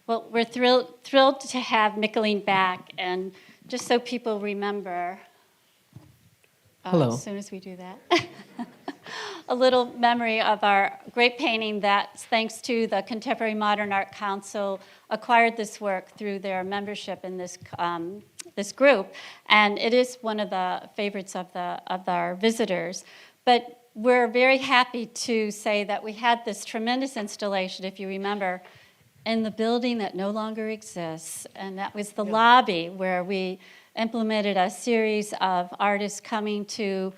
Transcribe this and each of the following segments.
Well, we're thrilled to have Mickalene back, and just so people remember, Hello. As soon as we do that, a little memory of our great painting that, thanks to the Contemporary Modern Art Council, acquired this work through their membership in this this group, and it is one of the favorites of our visitors. But we're very happy to say that we had this tremendous installation, if you remember, in the building that no longer exists, and that was the lobby, where we implemented a series of artists coming to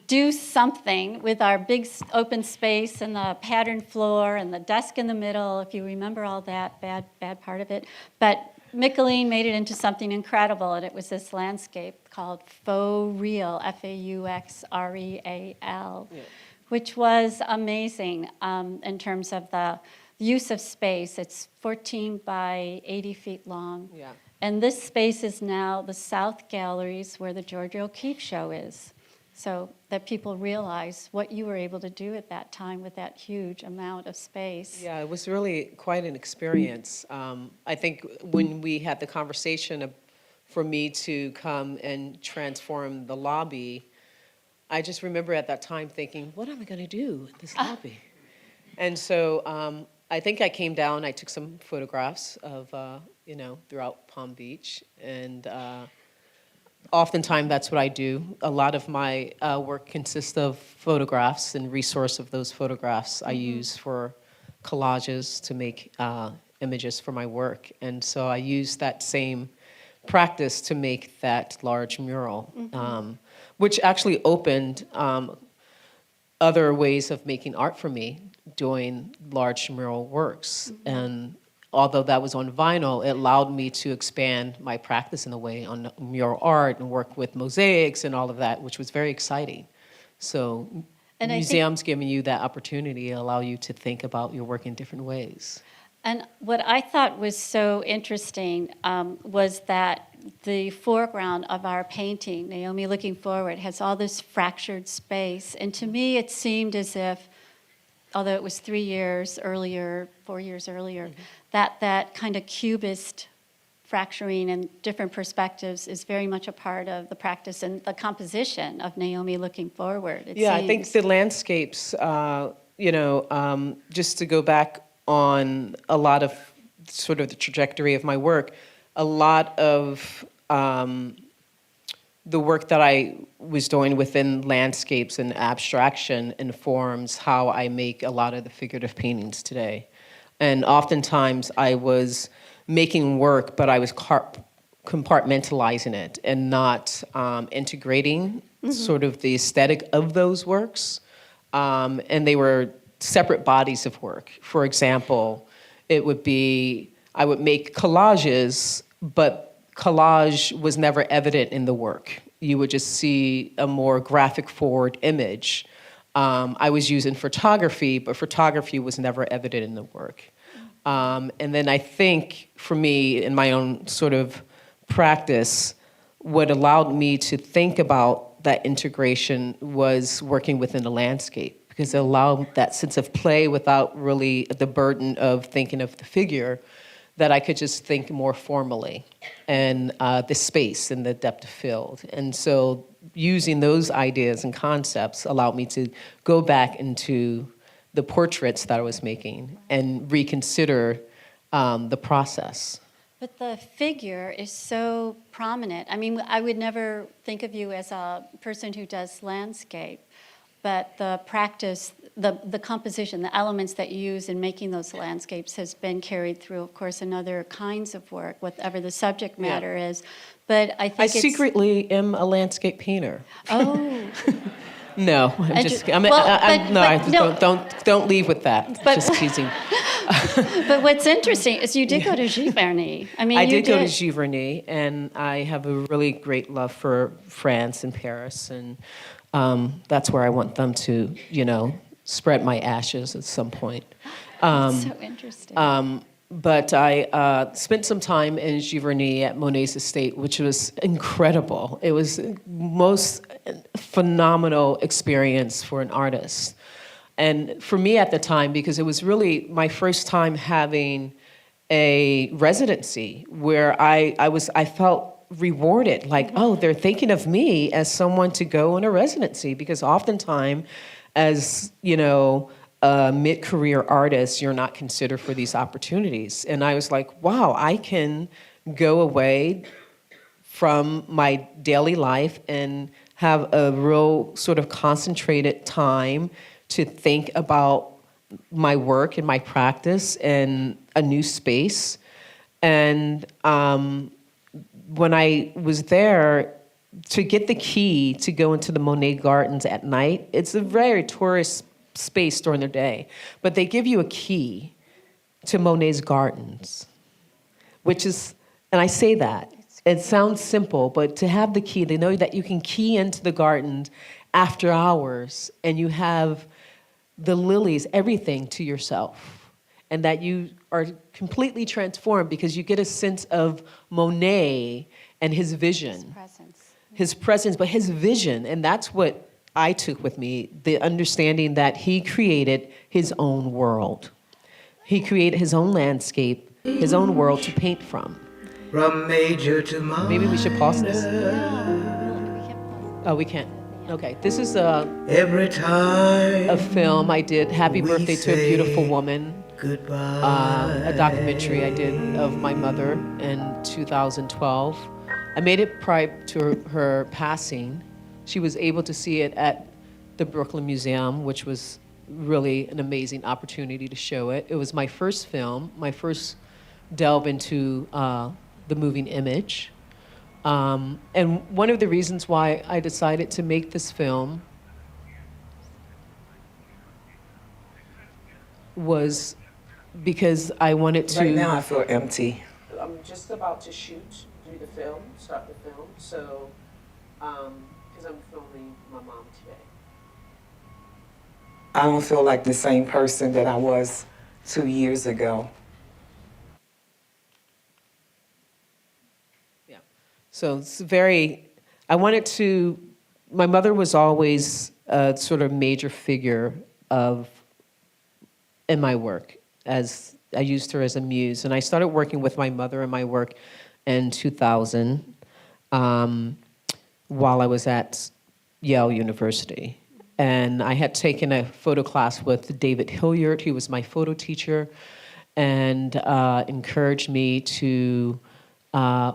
do something with our big open space and the patterned floor and the desk in the middle, if you remember all that bad part of it. But Mickalene made it into something incredible, and it was this landscape called Faux Real, F-A-U-X-R-E-A-L, which was amazing in terms of the use of space. It's 14 by 80 feet long. Yeah. And this space is now the South Galleries, where the Georgia O'Keeffe show is. So that people realize what you were able to do at that time with that huge amount of space. Yeah, it was really quite an experience. I think when we had the conversation for me to come and transform the lobby, I just remember at that time thinking, what am I going to do in this lobby? And so I think I came down, I took some photographs of, throughout Palm Beach, and oftentimes that's what I do. A lot of my work consists of photographs, and resource of those photographs I use for collages to make images for my work. And so I use that same practice to make that large mural, which actually opened other ways of making art for me, doing large mural works. And although that was on vinyl, it allowed me to expand my practice in a way on mural art and work with mosaics and all of that, which was very exciting. So museums giving you that opportunity allow you to think about your work in different ways. And what I thought was so interesting was that the foreground of our painting, Naomi Looking Forward, has all this fractured space. And to me, it seemed as if, although it was 4 years earlier, that kind of cubist fracturing and different perspectives is very much a part of the practice and the composition of Naomi Looking Forward. I think the landscapes, just to go back on a lot of sort of the trajectory of my work, a lot of the work that I was doing within landscapes and abstraction informs how I make a lot of the figurative paintings today. And oftentimes I was making work, but I was compartmentalizing it and not integrating sort of the aesthetic of those works. And they were separate bodies of work. For example, it would be, I would make collages, but collage was never evident in the work. You would just see a more graphic forward image. I was using photography, but photography was never evident in the work. And then I think for me, in my own sort of practice, what allowed me to think about that integration was working within the landscape, because it allowed that sense of play without really the burden of thinking of the figure, that I could just think more formally, and the space and the depth of field. And so using those ideas and concepts allowed me to go back into the portraits that I was making and reconsider the process. But the figure is so prominent. I mean, I would never think of you as a person who does landscape, but the practice, the composition, the elements that you use in making those landscapes has been carried through, of course, in other kinds of work, whatever the subject matter is. But I think I secretly am a landscape painter. Oh. No, don't leave with that. But, just teasing. But what's interesting is you did go to Giverny. I did go to Giverny, and I have a really great love for France and Paris, and that's where I want them to, spread my ashes at some point. That's so interesting. But I spent some time in Giverny at Monet's estate, which was incredible. It was the most phenomenal experience for an artist. And for me at the time, because it was really my first time having a residency where I felt rewarded, like, oh, they're thinking of me as someone to go on a residency, because oftentimes as, a mid-career artist, you're not considered for these opportunities. And I was like, wow, I can go away from my daily life and have a real sort of concentrated time to think about my work and my practice in a new space. And when I was there, to get the key to go into the Monet Gardens at night, it's a very tourist space during the day, but they give you a key to Monet's gardens, which is, and I say that, it sounds simple, but to have the key, they know that you can key into the gardens after hours and you have the lilies, everything to yourself, and that you are completely transformed because you get a sense of Monet and his vision. His presence, but his vision, and that's what I took with me, the understanding that he created his own world. He created his own landscape, his own world to paint from. From major to minor. Maybe we should pause this. Oh, we can't. Okay, this is Every time a film I did, Happy Birthday to a Beautiful Woman. Goodbye. A documentary I did of my mother in 2012. I made it prior to her passing. She was able to see it at the Brooklyn Museum, which was really an amazing opportunity to show it. It was my first film, my first delve into the moving image. And one of the reasons why I decided to make this film was because I wanted to... Right now I feel empty. I'm just about to shoot through the film, start the film, so, because I'm filming my mom today. I don't feel like the same person that I was 2 years ago. Yeah, so it's I wanted to, my mother was always a sort of major figure in my work, as I used her as a muse, and I started working with my mother in my work in 2000 while I was at Yale University. And I had taken a photo class with David Hilliard, who was my photo teacher, and encouraged me to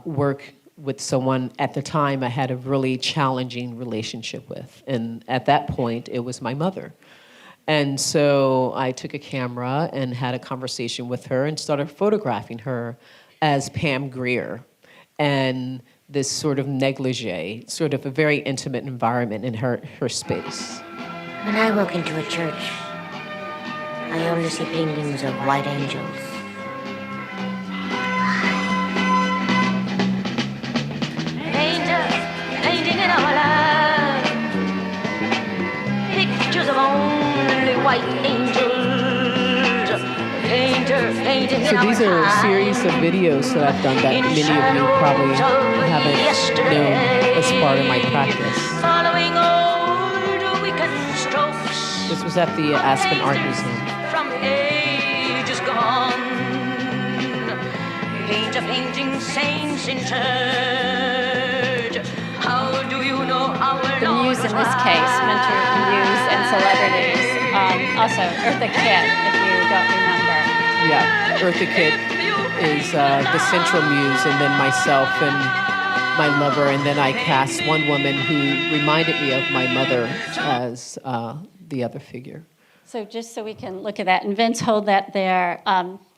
work with someone at the time I had a really challenging relationship with. And at that point, it was my mother. And so I took a camera and had a conversation with her and started photographing her as Pam Grier, and this sort of negligee, sort of a very intimate environment in her space. When I walk into a church, I only see paintings of white angels. Angels painting in our lives, pictures of only white angels. So these are a series of videos that I've done that many of you probably haven't known as part of my practice. This was at the Aspen Art Museum. From ages gone, painting saints in church. How do you know our The muse in this case, mentor muse and celebrities. Also, Eartha Kitt, if you don't remember. Yeah, Eartha Kitt is the central muse, and then myself and my lover, and then I cast one woman who reminded me of my mother as the other figure. So just so we can look at that, and Vince, hold that there,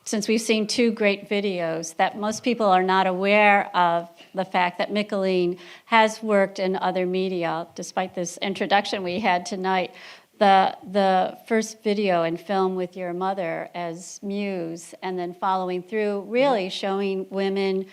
since we've seen two great videos, that most people are not aware of the fact that Mickalene has worked in other media, despite this introduction we had tonight. The first video and film with your mother as muse, and then following through, really showing women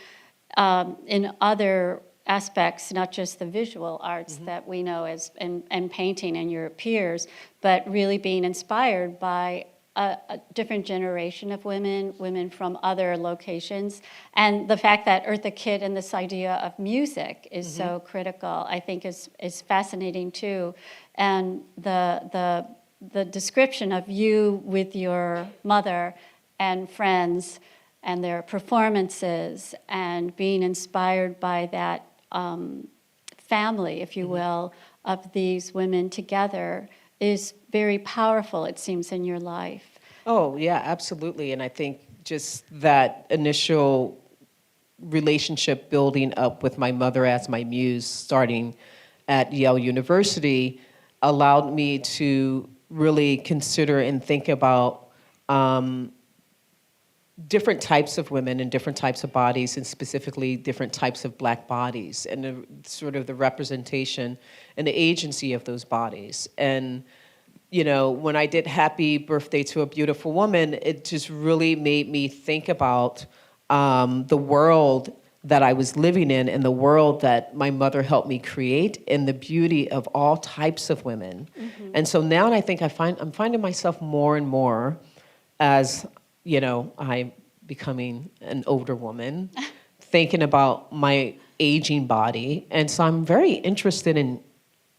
in other aspects, not just the visual arts that we know as and painting and your peers, but really being inspired by a different generation of women from other locations. And the fact that Eartha Kitt and this idea of music is so critical, I think is fascinating too. And the description of you with your mother and friends and their performances and being inspired by that family, if you will, of these women together is very powerful, it seems, in your life. Oh, yeah, absolutely. And I think just that initial relationship building up with my mother as my muse, starting at Yale University, allowed me to really consider and think about different types of women and different types of bodies, and specifically different types of Black bodies, and sort of the representation and the agency of those bodies. And you know, when I did Happy Birthday to a Beautiful Woman, it just really made me think about the world that I was living in and the world that my mother helped me create, and the beauty of all types of women. Mm-hmm. And so now I think I'm finding myself more and more as, you know, I'm becoming an older woman, thinking about my aging body. And so I'm very interested in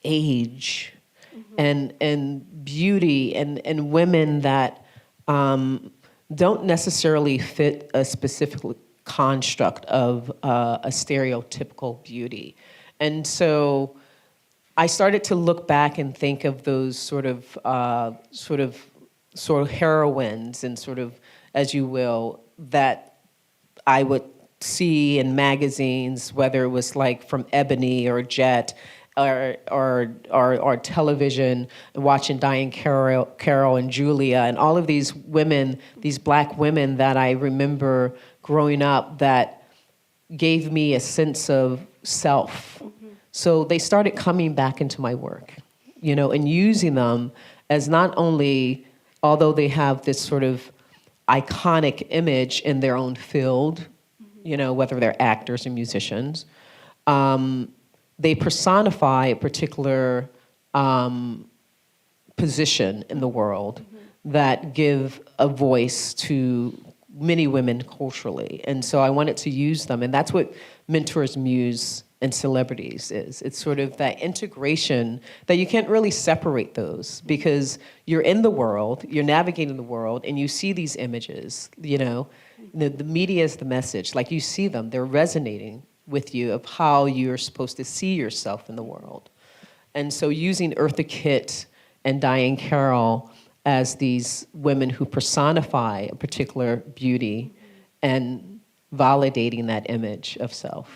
age, mm-hmm. and beauty, and women that don't necessarily fit a specific construct of a stereotypical beauty. And so I started to look back and think of those sort of heroines, and sort of, as you will, that I would see in magazines, whether it was like from Ebony or Jet or television, watching Diane Carroll and Julia, and all of these women, these Black women that I remember growing up that gave me a sense of self. Mm-hmm. So they started coming back into my work, you know, and using them as not only, although they have this sort of iconic image in their own field, mm-hmm. you know, whether they're actors or musicians, they personify a particular position in the world, mm-hmm. that give a voice to many women culturally. And so I wanted to use them, and that's what Mentors, Muse, and Celebrities is. It's sort of that integration that you can't really separate those, because you're in the world, you're navigating the world, and you see these images, you know. The media is the message. Like, you see them, they're resonating with you of how you're supposed to see yourself in the world. And so using Eartha Kitt and Diane Carroll as these women who personify a particular beauty, and validating that image of self.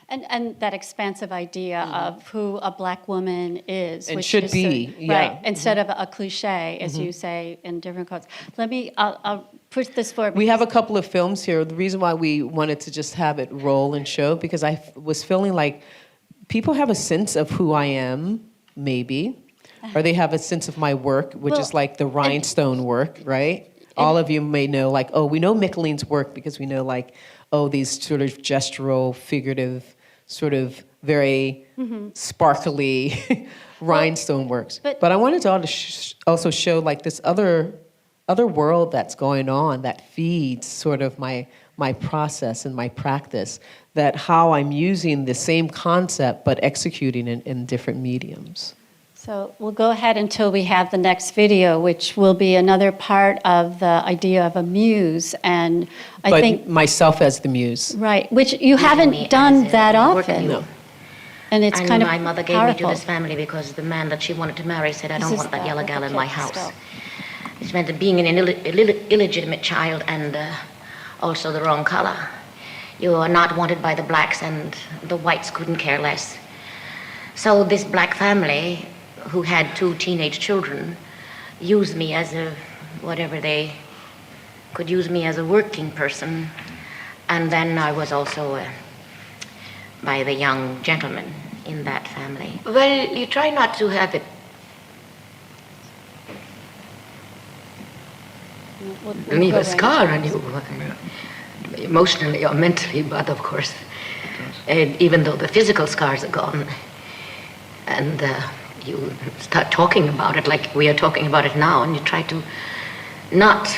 And that expansive idea, mm-hmm. of who a Black woman is. And which should is be, yeah. Right, instead of a cliche, as mm-hmm. you say in different quotes. I'll push this forward. We have a couple of films here. The reason why we wanted to just have it roll and show, because I was feeling like people have a sense of who I am, maybe, or they have a sense of my work, which is like the rhinestone work, right? All of you may know, like, oh, we know Mickalene's work because we know, like, oh, these sort of gestural, figurative, sort of very mm-hmm. sparkly rhinestone works. But I wanted to also show, like, this other world that's going on that feeds sort of my process and my practice, that how I'm using the same concept but executing it in different mediums. So we'll go ahead until we have the next video, which will be another part of the idea of a muse. And I think myself as the muse. Right, which you haven't done that often. No. And it's kind of my mother gave powerful. me to this family because the man that she wanted to marry said, I don't want that yellow gal in my house. Which meant that being an illegitimate child and also the wrong color. You are not wanted by the blacks, and the whites couldn't care less. So this Black family, who had 2 teenage children, used me as whatever they could use me as a working person. And then I was also by the young gentleman in that family. Well, you try not to have it leave a scar on you, emotionally or mentally, but of course, even though the physical scars are gone, and you start talking about it like we are talking about it now, and you try to not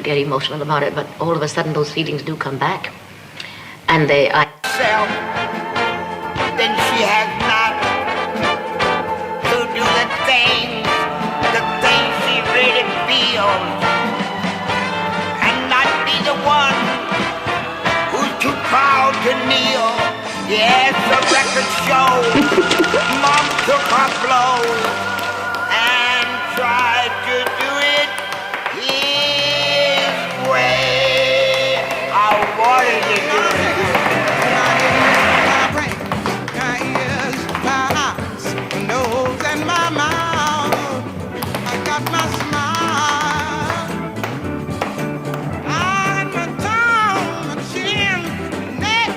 get emotional about it, but all of a sudden those feelings do come back, and they are... Then she has not to do the things she really feels, and not be the one Mom took her blows and tried to do it his way. I wanted to do it. My brain, my ears, my eyes, my nose, and my mouth. I got my smile. I got my tongue, my chin, neck,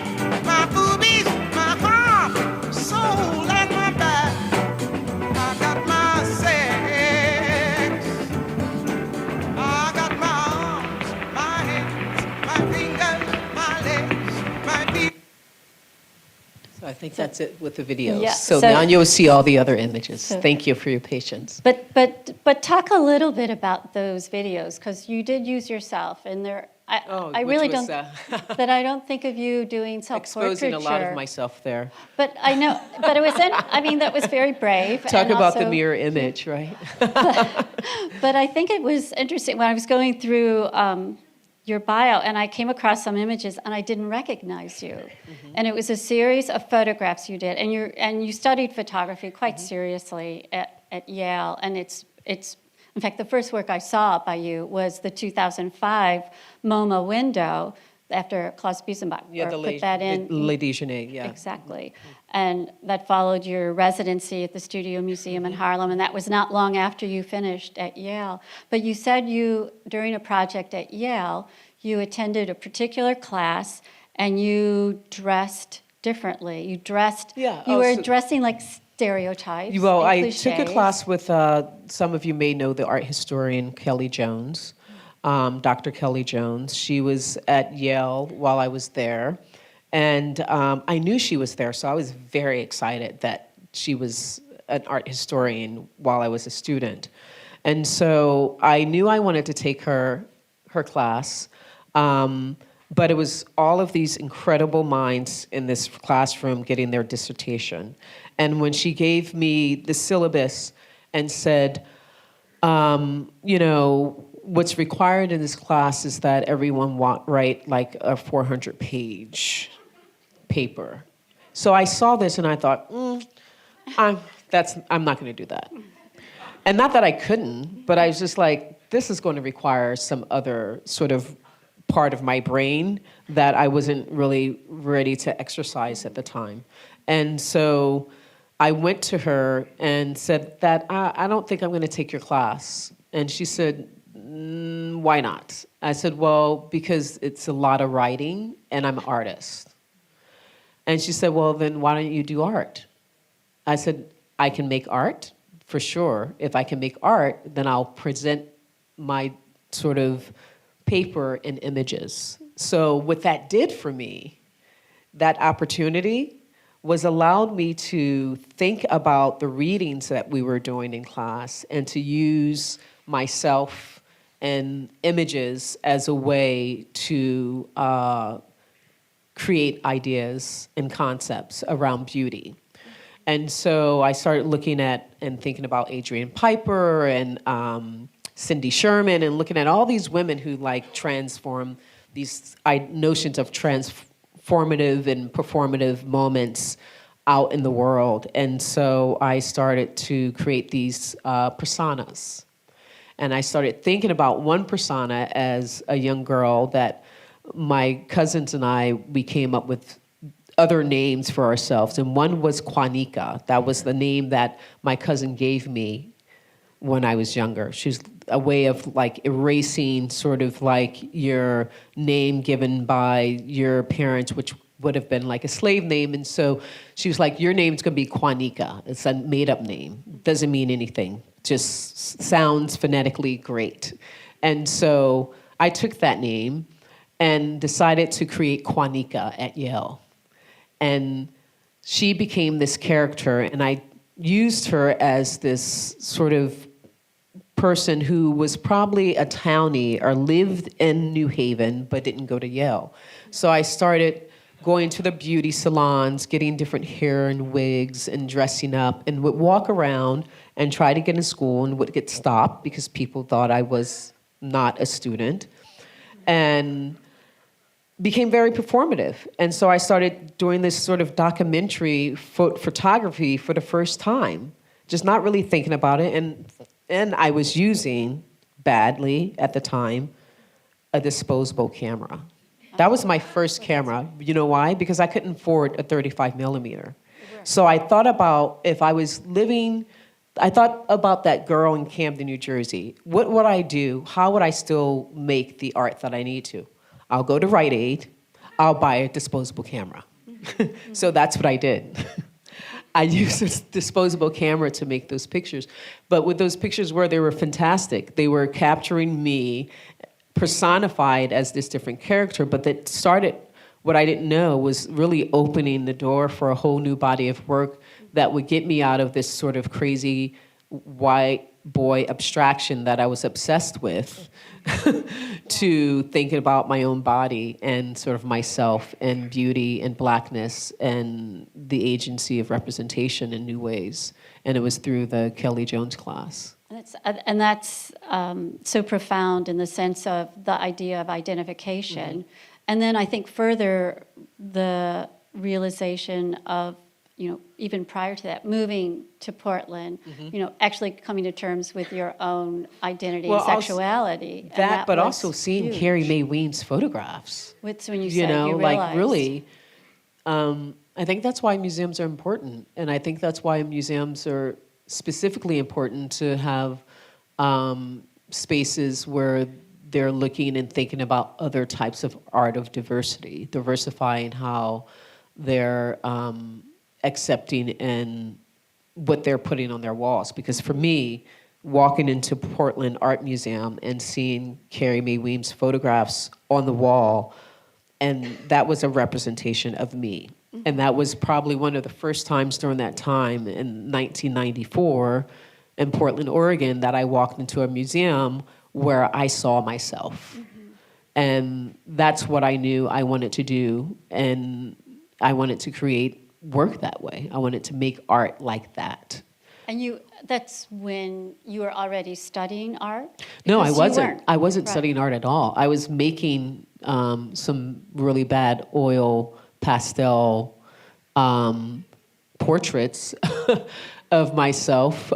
my boobies, my heart, soul, and my back. I got my sex. I got my arms, my hands, my fingers, my legs, my feet. So I think that's it with the videos. Yeah, So so- now you'll see all the other images. So- Thank you for your patience. But talk a little bit about those videos, because you did use yourself, and there. I which really was, don't. But I don't think of you doing self-portraiture. Exposing a lot of myself there. But I know. But it was. I mean, that was very brave. Talk and about the also- mirror image, right? But I think it was interesting when I was going through your bio, and I came across some images, and I didn't recognize you. And it was a series of photographs you did, and you studied photography quite seriously at Yale. And it's in fact, the first work I saw by you was the 2005 MoMA window after Klaus Biesenbach put that in. Le Déjeuner, yeah. Exactly. And that followed your residency at the Studio Museum in Harlem, and that was not long after you finished at Yale. But you said during a project at Yale, you attended a particular class and you dressed differently. You were dressing like stereotypes. Well, and I cliches. took a class with, some of you may know the art historian Kelly Jones, Dr. Kelly Jones. She was at Yale while I was there. And I knew she was there, so I was very excited that she was an art historian while I was a student. And so I knew I wanted to take her class, but it was all of these incredible minds in this classroom getting their dissertation. And when she gave me the syllabus and said, what's required in this class is that everyone write like a 400-page paper. So I saw this and I thought, I'm not going to do that. And not that I couldn't, but I was just like, this is going to require some other sort of part of my brain that I wasn't really ready to exercise at the time. And so I went to her and said that I don't think I'm going to take your class. And she said, why not? I said, well, because it's a lot of writing and I'm an artist. And she said, well, then why don't you do art? I said, I can make art, for sure. If I can make art, then I'll present my sort of paper in images. So what that did for me, that opportunity, was allowed me to think about the readings that we were doing in class and to use myself and images as a way to create ideas and concepts around beauty. And so I started looking at and thinking about Adrienne Piper and Cindy Sherman and looking at all these women who like transform these notions of transformative and performative moments out in the world. And so I started to create these personas. And I started thinking about one persona as a young girl that my cousins and we came up with other names for ourselves. And one was Juanica. That was the name that my cousin gave me when I was younger. She's a way of like erasing sort of like your name given by your parents, which would have been like a slave name. And so she was like, your name's gonna be Juanica. It's a made up name. Doesn't mean anything. Just sounds phonetically great. And so I took that name and decided to create Juanica at Yale. And she became this character, and I used her as this sort of person who was probably a townie or lived in New Haven but didn't go to Yale. So I started going to the beauty salons, getting different hair and wigs and dressing up, and would walk around and try to get in school and would get stopped because people thought I was not a student. And became very performative. And so I started doing this sort of documentary photography for the first time, just not really thinking about it. And I was using, badly at the time, a disposable camera. That was my first camera. You know why? Because I couldn't afford a 35 millimeter. So I thought about if I was living, I thought about that girl in Camden, New Jersey. What would I do? How would I still make the art that I need to? I'll go to Rite Aid. I'll buy a disposable camera. So that's what I did. I used a disposable camera to make those pictures. But what those pictures were, they were fantastic. They were capturing me personified as this different character, but that started, what I didn't know was really opening the door for a whole new body of work that would get me out of this sort of crazy white boy abstraction that I was obsessed with to thinking about my own body and sort of myself and beauty and blackness and the agency of representation in new ways. And it was through the Kelly Jones class. And that's so profound in the sense of the idea of identification. Mm-hmm. And then I think further, the realization of, even prior to that, moving to Portland, mm-hmm. Actually coming to terms with your own identity and sexuality. That but also seeing huge. Carrie Mae Weems' photographs. What's when you said you realized. Like really, I think that's why museums are important. And I think that's why museums are specifically important to have spaces where they're looking and thinking about other types of art of diversity, diversifying how they're accepting and what they're putting on their walls. Because for me, walking into Portland Art Museum and seeing Carrie Mae Weems' photographs on the wall, and that was a representation of me. And that was probably one of the first times during that time in 1994 in Portland, Oregon, that I walked into a museum where I saw myself. Mm-hmm. And that's what I knew I wanted to do. And I wanted to create work that way. I wanted to make art like that. And that's when you were already studying art? No, I wasn't. I wasn't studying art at all. I was making some really bad oil pastel portraits of myself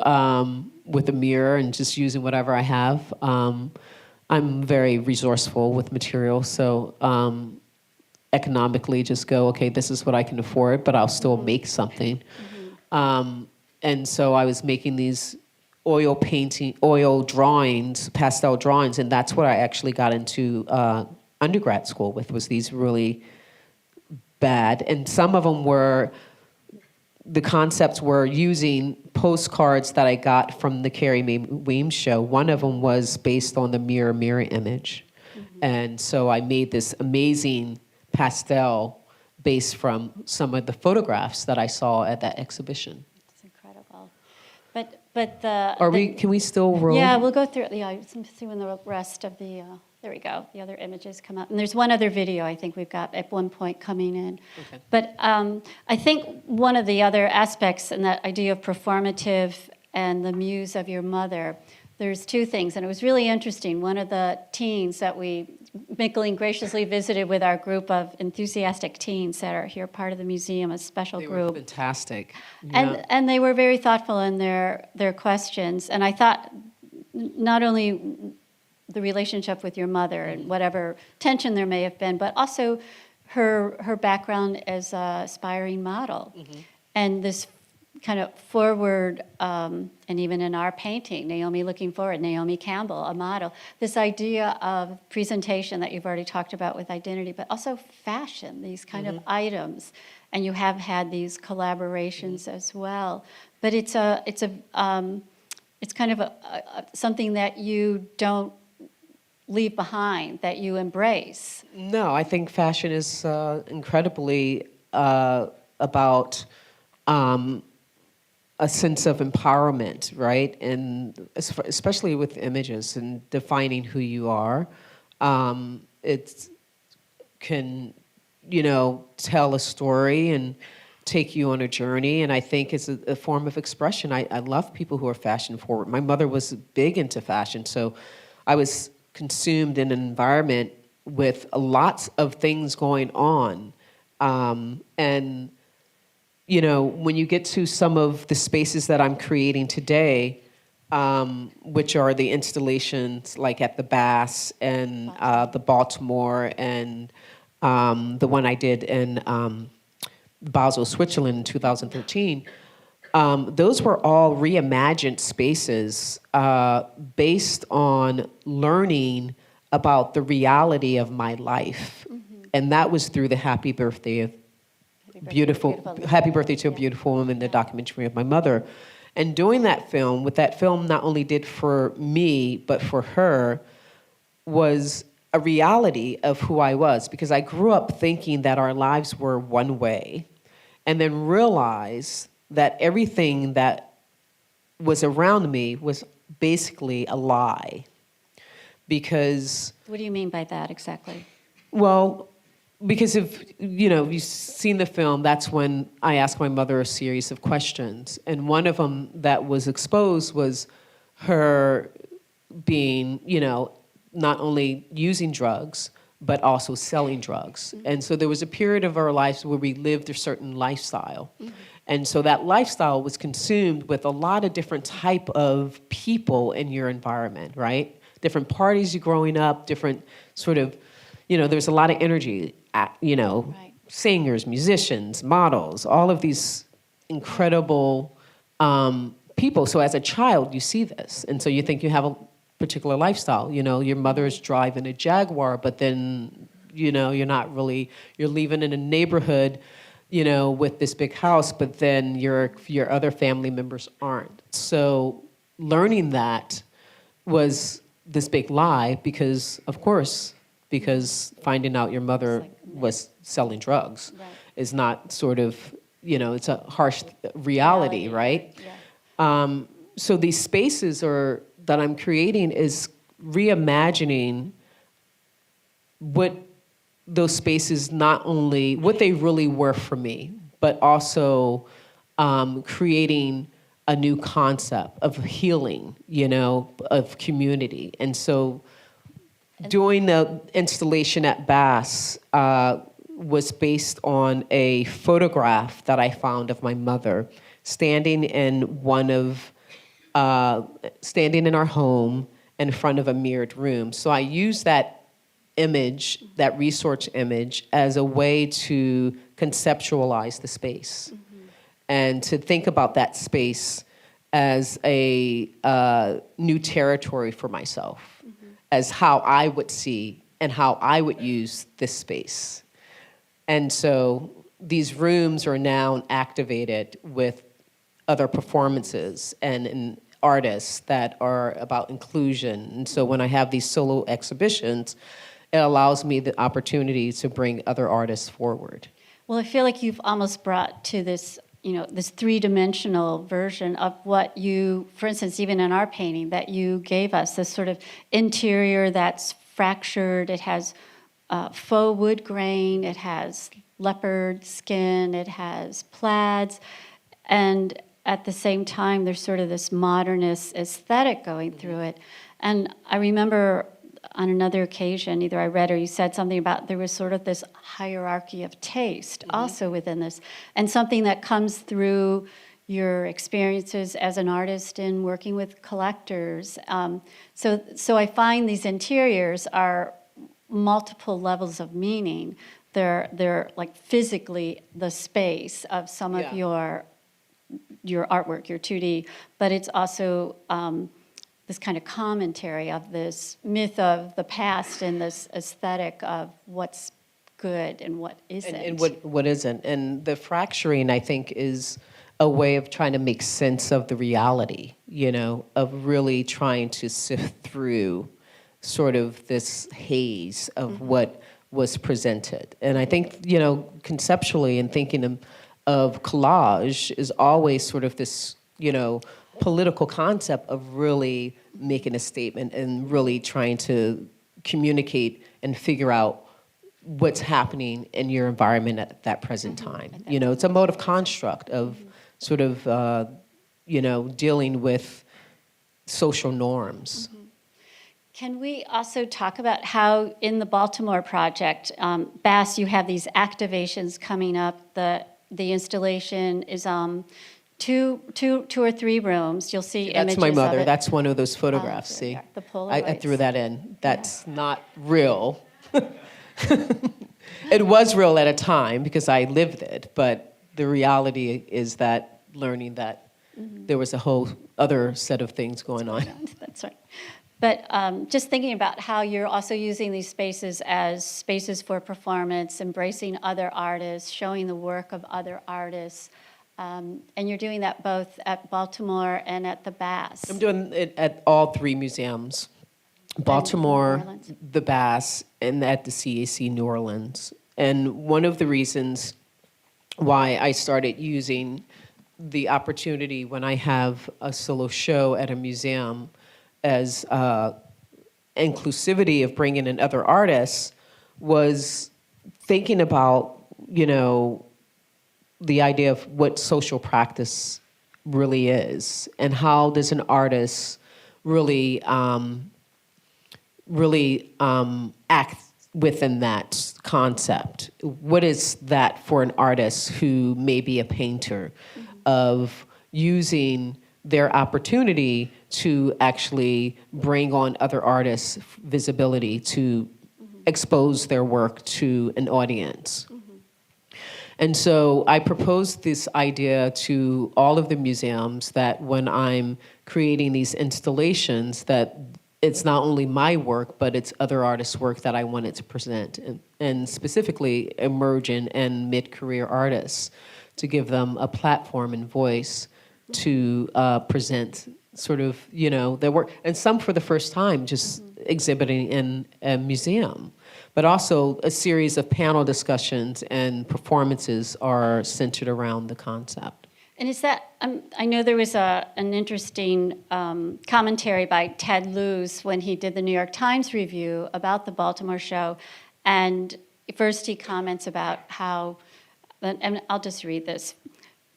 with a mirror and just using whatever I have. I'm very resourceful with material, so economically just go, okay, this is what I can afford, but I'll still mm-hmm. make something. Mm-hmm. And so I was making these oil drawings, pastel drawings, and that's what I actually got into undergrad school with, was these really bad. And some of them the concepts were using postcards that I got from the Carrie Mae Weems show. One of them was based on the mirror image. Mm-hmm. And so I made this amazing pastel based from some of the photographs that I saw at that exhibition. It's incredible. But can we still roll? Yeah, we'll go through it. Yeah, let's see when the rest of the, there we go, the other images come up. And there's one other video I think we've got at one point coming in. Okay. But I think one of the other aspects in that idea of performative and the muse of your mother, there's two things. And it was really interesting. One of the teens that Mickalene graciously visited with our group of enthusiastic teens that are here, part of the museum, a special group. They were fantastic. And they were very thoughtful in their questions. And I thought not only the relationship with your mother and whatever tension there may have been, but also her background as an aspiring model. Mm-hmm. And this kind of forward, and even in our painting, Naomi looking forward, Naomi Campbell, a model, this idea of presentation that you've already talked about with identity, but also fashion, these kind mm-hmm. of items. And you have had these collaborations mm-hmm. as well. But it's kind of something that you don't leave behind, that you embrace. No, I think fashion is incredibly about a sense of empowerment, right? And especially with images and defining who you are. It can, tell a story and take you on a journey. And I think it's a form of expression. I love people who are fashion forward. My mother was big into fashion, so I was consumed in an environment with lots of things going on. And, you know, when you get to some of the spaces that I'm creating today, which are the installations like at the Bass and the Baltimore and the one I did in Basel, Switzerland in 2013, those were all reimagined spaces based on learning about the reality of my life. And that was through the Happy Birthday to a Beautiful Woman, the documentary of my mother. And doing that film, what that film not only did for me, but for her, was a reality of who I was. Because I grew up thinking that our lives were one way, and then realized that everything that was around me was basically a lie. Because... What do you mean by that exactly? Well, because if, you know, you've seen the film, that's when I asked my mother a series of questions. And one of them that was exposed was her being, you know, not only using drugs, but also selling drugs. And so there was a period of our lives where we lived a certain lifestyle. And so that lifestyle was consumed with a lot of different type of people in your environment, right? Different parties you're growing up, different sort of, you know, there's a lot of energy, you know, singers, musicians, models, all of these incredible people. So as a child, you see this. And so you think you have a particular lifestyle. You know, your mother's driving a Jaguar, but then, you know, you're not really, you're living in a neighborhood, you know, with this big house, but then your other family members aren't. So learning that was this big lie because, of course, because finding out your mother was selling drugs is not sort of, you know, it's a harsh reality, right? Yeah. So these spaces that I'm creating is reimagining what those spaces, not only what they really were for me, but also creating a new concept of healing, you know, of community. And so doing the installation at Bass was based on a photograph that I found of my mother standing in standing in our home in front of a mirrored room. So I used that image, that research image, as a way to conceptualize the space and to think about that space as a new territory for myself, as how I would see and how I would use this space. And so these rooms are now activated with other performances and artists that are about inclusion. And so when I have these solo exhibitions, it allows me the opportunity to bring other artists forward. Well, I feel like you've almost brought to this, you know, this three-dimensional version of what you, for instance, even in our painting that you gave us, this sort of interior that's fractured. It has faux wood grain, it has leopard skin, it has plaids, and at the same time, there's sort of this modernist aesthetic going through it. And I remember on another occasion, either I read or you said something about there was sort of this hierarchy of taste also within this, and something that comes through your experiences as an artist in working with collectors. So I find these interiors are multiple levels of meaning. They're like physically the space of some of your artwork, your 2D, but it's also this kind of commentary of this myth of the past and this aesthetic of what's good and what isn't. And what isn't. And the fracturing, I think, is a way of trying to make sense of the reality, you know, of really trying to sift through sort of this haze of what was presented. And I think, you know, conceptually and thinking of collage is always sort of this, you know, political concept of really making a statement and really trying to communicate and figure out what's happening in your environment at that present time. You know, it's a mode of construct of sort of, you know, dealing with social norms. Can we also talk about how in the Baltimore project, Bass, you have these activations coming up. The installation is two or three rooms. You'll see That's images my of mother. it. That's one of those photographs. there you See, are, the I threw Polaroids. that in. That's not real. It was real at a time because I lived it, but the reality is that learning that there was a whole other set of things going on. That's right. But just thinking about how you're also using these spaces as spaces for performance, embracing other artists, showing the work of other artists, and you're doing that both at Baltimore and at the Bass. I'm doing it at all three museums. Baltimore, Orleans. the Bass, and at the CAC New Orleans. And one of the reasons why I started using the opportunity when I have a solo show at a museum as inclusivity of bringing in other artists was thinking about, the idea of what social practice really is and how does an artist really act within that concept. What is that for an artist who may be a painter of using their opportunity to actually bring on other artists' visibility to expose their work to an audience. And so I proposed this idea to all of the museums that when I'm creating these installations that it's not only my work, but it's other artists' work that I wanted to present, and specifically emerging and mid-career artists, to give them a platform and voice to present sort of, their work, and some for the first time just exhibiting in a museum. But also a series of panel discussions and performances are centered around the concept. And is that, I know there was an interesting commentary by Ted Lewes when he did the New York Times review about the Baltimore show. And first he comments about how, and I'll just read this.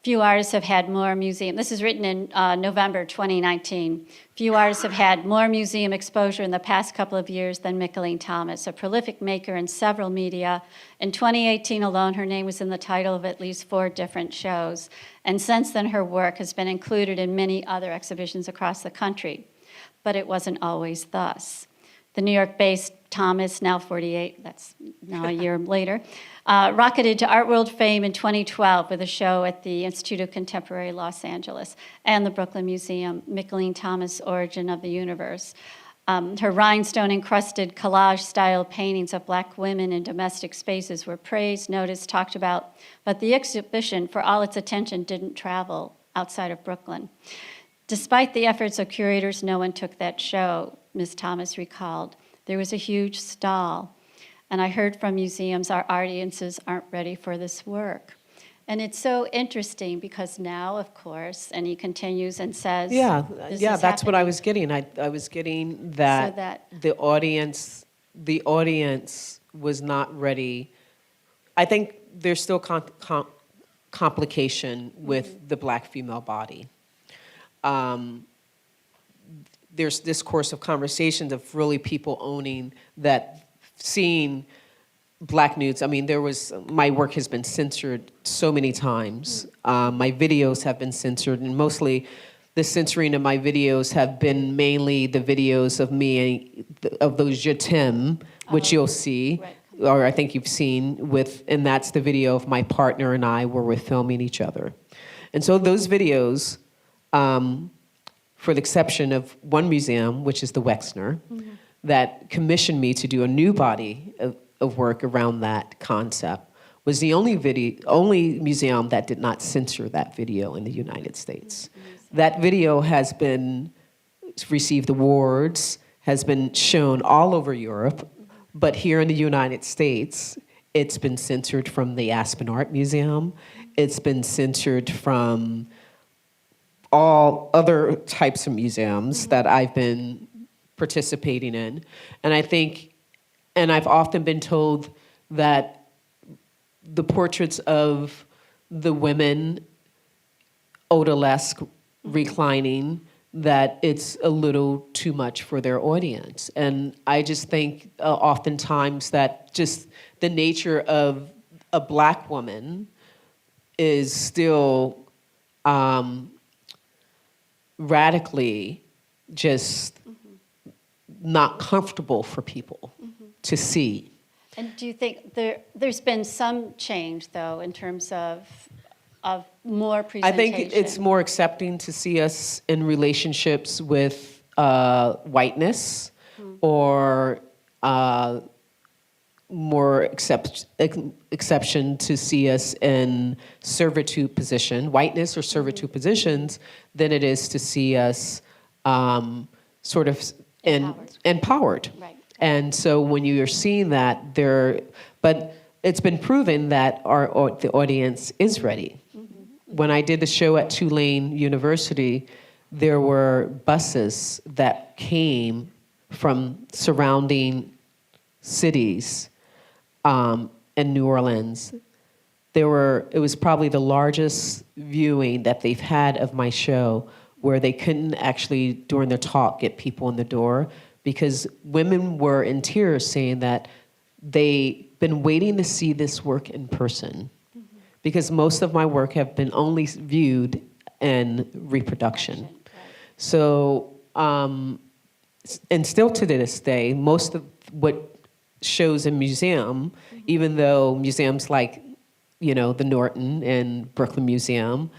Few artists have had more museum, this is written in November 2019. Few artists have had more museum exposure in the past couple of years than Mickalene Thomas, a prolific maker in several media. In 2018 alone, her name was in the title of at least 4 different shows. And since then, her work has been included in many other exhibitions across the country. But it wasn't always thus. The New York-based Thomas, now 48, that's now a year later, rocketed to art world fame in 2012 with a show at the Institute of Contemporary Los Angeles and the Brooklyn Museum, Mickalene Thomas, Origin of the Universe. Her rhinestone-encrusted collage-style paintings of Black women in domestic spaces were praised, noticed, talked about, but the exhibition, for all its attention, didn't travel outside of Brooklyn. Despite the efforts of curators, no one took that show, Ms. Thomas recalled. There was a huge stall. And I heard from museums, our audiences aren't ready for this work. And it's so interesting because now, of course, and he continues and says, this is that's what I happening. was getting. I was getting that, So that- the audience was not ready. I think there's still complication with the Black female body. There's this course of conversations of really people owning that, seeing Black nudes. I mean, my work has been censored so many times. My videos have been censored, and mostly the censoring of my videos have been mainly the videos of me, of those Je t'aime, which you'll see, right. or I think you've seen and that's the video of my partner and I where we're filming each other. And so those videos, for the exception of one museum, which is the Wexner, that commissioned me to do a new body of work around that concept, was the only museum that did not censor that video in the United States. That video has received awards, has been shown all over Europe, but here in the United States, it's been censored from the Aspen Art Museum. It's been censored from all other types of museums that I've been participating in. And I've often been told that the portraits of the women, odalisque, reclining, that it's a little too much for their audience. And I just think oftentimes that just the nature of a Black woman is still radically just not comfortable for people to see. And do you think there's been some change, though, in terms of more I presentation? think it's more accepting to see us in relationships with whiteness, or more exception to see us in servitude position, whiteness or servitude positions, than it is to see us sort of empowered. Right. And so when you are seeing that, but it's been proven that the audience is ready. When I did the show at Tulane University, there were buses that came from surrounding cities in New Orleans. It was probably the largest viewing that they've had of my show, where they couldn't actually, during their talk, get people in the door, because women were in tears saying that they've been waiting to see this work in person. Because most of my work have been only viewed in reproduction. Right. So, and still to this day, most of what shows in museum, even though museums like, the Norton and Brooklyn Museum,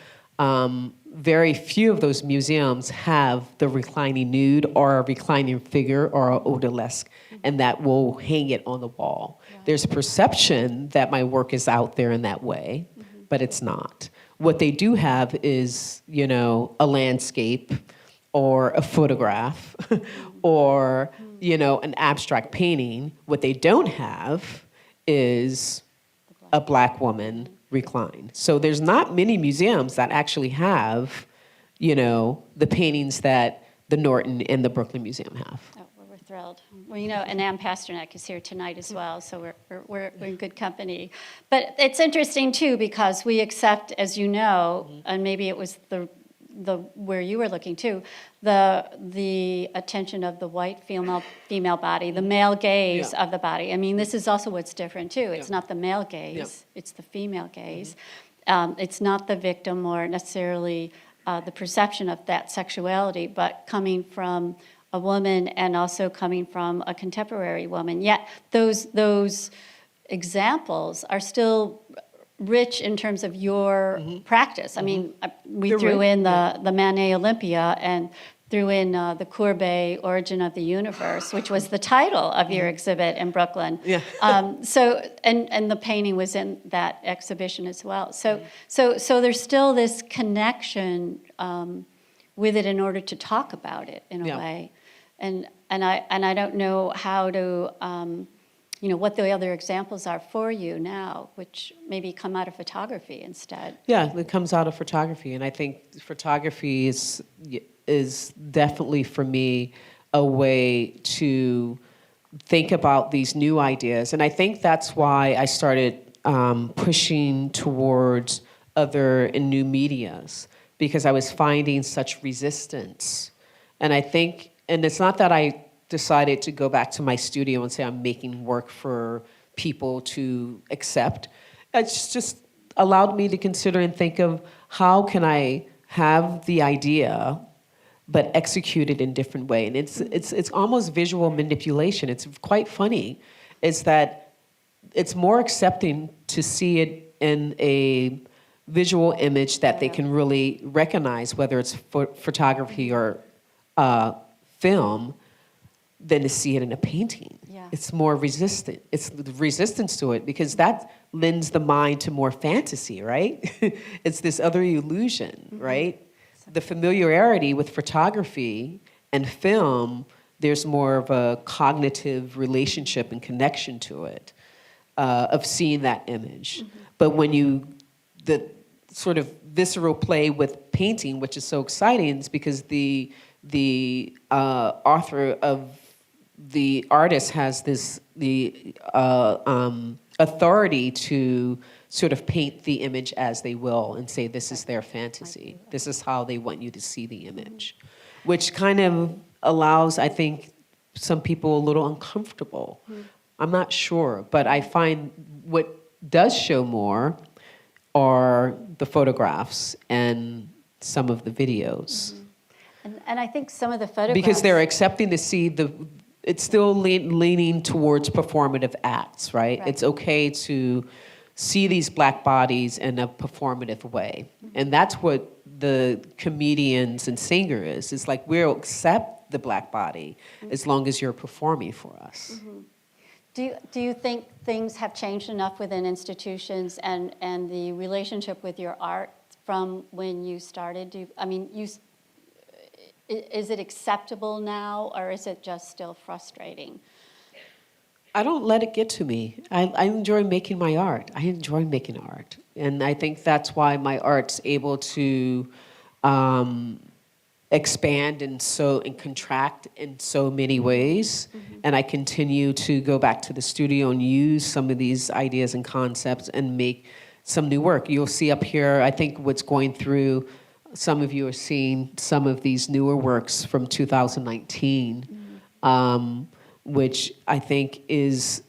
very few of those museums have the reclining nude or a reclining figure or an odalisque, and that will hang it on the wall. Yeah. There's a perception that my work is out there in that way, but it's not. What they do have is, a landscape or a photograph or, an abstract painting. What they don't have is a Black woman reclined. So there's not many museums that actually have, the paintings that the Norton and the Brooklyn Museum have. Oh, well, we're thrilled. Well, and Ann Pasternak is here tonight as well, so we're in good company. But it's interesting too, because we accept, as you know, and maybe it was the where you were looking too, the attention of the white female body, the male gaze of the body. I mean, this is also what's different too. It's not the male gaze, it's the female gaze. It's not the victim or necessarily the perception of that sexuality, but coming from a woman and also coming from a contemporary woman. Yet those examples are still rich in terms of your practice. I mean, we threw in the Manet Olympia and threw in the Courbet Origin of the Universe, which was the title of your exhibit in Brooklyn. Yeah. So the painting was in that exhibition as well. So there's still this connection with it in order to talk about it in a way. And I don't know how to what the other examples are for you now, which maybe come out of photography instead. Yeah, it comes out of photography, and I think photography is definitely for me a way to think about these new ideas, and I think that's why I started pushing towards other and new medias, because I was finding such resistance, and I think, and it's not that I decided to go back to my studio and say I'm making work for people to accept. It's just allowed me to consider and think of how can I have the idea but execute it in a different way. And it's almost visual manipulation. It's quite funny. It's that it's more accepting to see it in a visual image that they can really recognize, whether it's photography or film, than to see it in a painting. Yeah. It's more resistant. It's the resistance to it, because that lends the mind to more fantasy, right? It's this other illusion, right? The familiarity with photography and film, there's more of a cognitive relationship and connection to it, of seeing that image. But when the sort of visceral play with painting, which is so exciting, is because the author of the artist has the authority to sort of paint the image as they will and say this is their fantasy. This is how they want you to see the image. which kind of allows, I think, some people a little uncomfortable. I'm not sure, but I find what does show more are the photographs and some of the videos. And I think some of the photographs... Because they're accepting to see it's still leaning towards performative acts, right? Right. It's okay to see these Black bodies in a performative way. And that's what the comedians and singer is. It's like, we'll accept the Black body as long as you're performing for us. Do you think things have changed enough within institutions and the relationship with your art from when you started? Is it acceptable now, or is it just still frustrating? I don't let it get to me. I enjoy making my art. I enjoy making art. And I think that's why my art's able to expand and contract in so many ways. And I continue to go back to the studio and use some of these ideas and concepts and make some new work. You'll see up here, I think what's going through, some of you are seeing some of these newer works from 2019, which I think is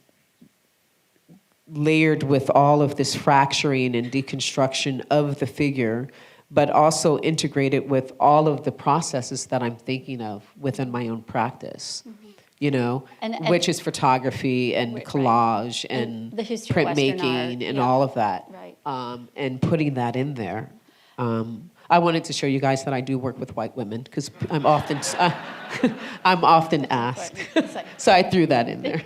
layered with all of this fracturing and deconstruction of the figure, but also integrated with all of the processes that I'm thinking of within my own practice, you know, And which is photography and Right. collage and the history of Western printmaking art, and yeah. all of that, Right. and putting that in there. I wanted to show you guys that I do work with white women because I'm often asked, It's like- so I threw that in there.